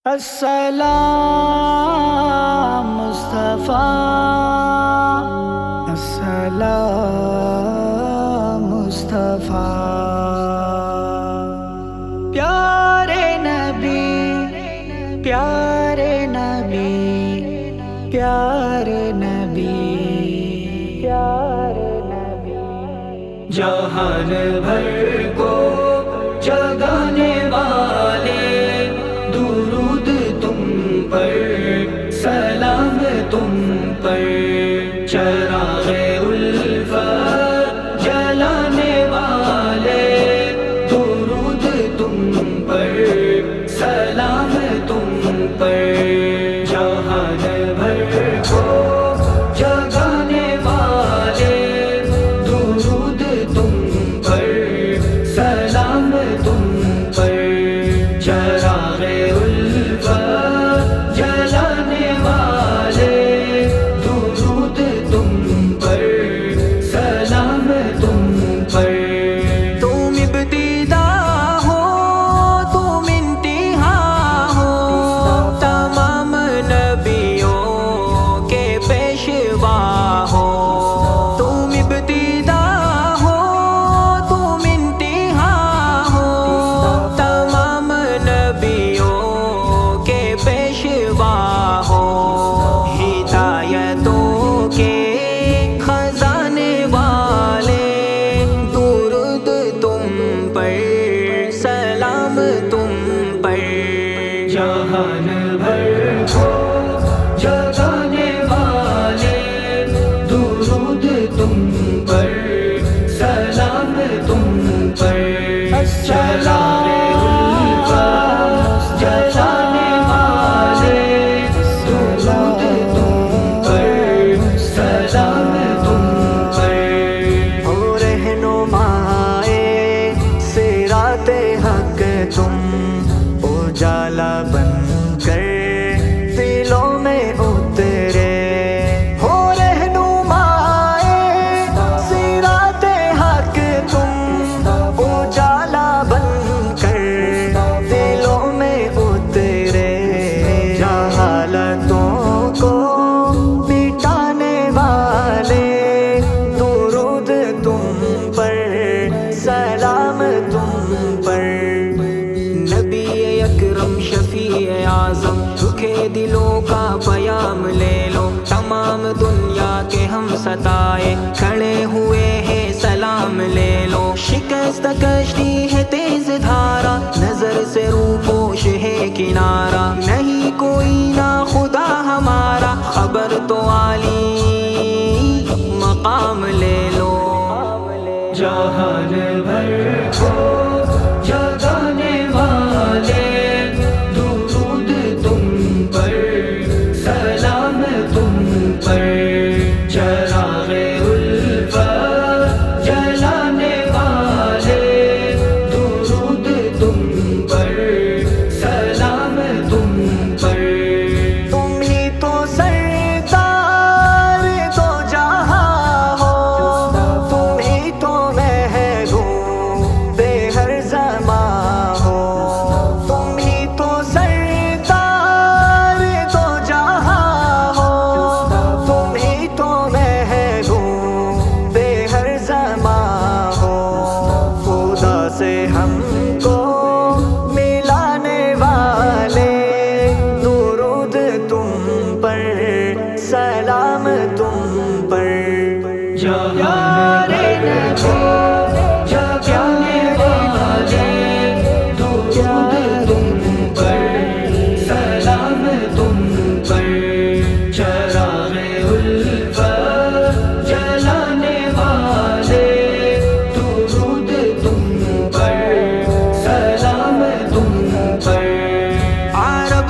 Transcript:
السلام مصطفیٰ، السلام مصطفیٰ، پیارے نبی، پیارے نبی، پیارے نبی، پیارے نبی، جہان بھر کو جگانے والے درود تم پر، سلام تم پر، چراغ الفت جلانے والے درود تم پر، سلام تم پر، جہان بھر کو جگانے والے درود تم پر، سلام تم پر، چراغ الفت جلانے والے درود تم پر، سلام تم پر، تم ابتدا ہو، تم انتہا ہو، تمام نبیوں کے پیشوا ہو، تم ابتدا ہو، تم انتہا ہو، تمام نبیوں کے پیشوا ہو، ہدایتوں کے خزانے والے درود تم پر، سلام تم پر، جہان بھر کو جگانے والے درود تم پر، سلام تم پر، چراغ الفت جلانے والے درود تم پر، سلام تم پر، ہو رہنمائے صراط حق تم، اجالا بن کر دلوں میں اترے، ہو رہنمائے صراط حق تم، اجالا بن کر دلوں میں اترے، جہالتوں کو مٹانے والے درود تم پر، سلام تم پر، نبی اکرم شفیع اعظم، دکھے دلوں کا پیام لے لو، تمام دنیا کے ہم ستائے کھڑے ہوئے ہیں، سلام لے لو، شکست کشتی ہے تیز دھارا، نظر سے روپوش ہے کنارہ، نہیں کوئی نہ خدا ہمارا، خبر تو عالی مقام لے لو، جہان بھر کو جگانے والے درود تم پر، سلام تم پر، چراغ الفت جلانے والے درود تم پر، سلام تم پر، تم ہی تو سردار دو جہاں ہو، تم ہی تو محبوب بے ہر زماں ہو، تم ہی تو سردار دو جہاں ہو، تم ہی تو محبوب بے ہر زماں ہو، خدا سے ہم کو ملانے والے درود تم پر، سلام تم پر، پیارے نبی، جگانے والے درود تم پر، سلام تم پر، چراغ الفت جلانے والے درود تم پر، سلام تم پر، عرب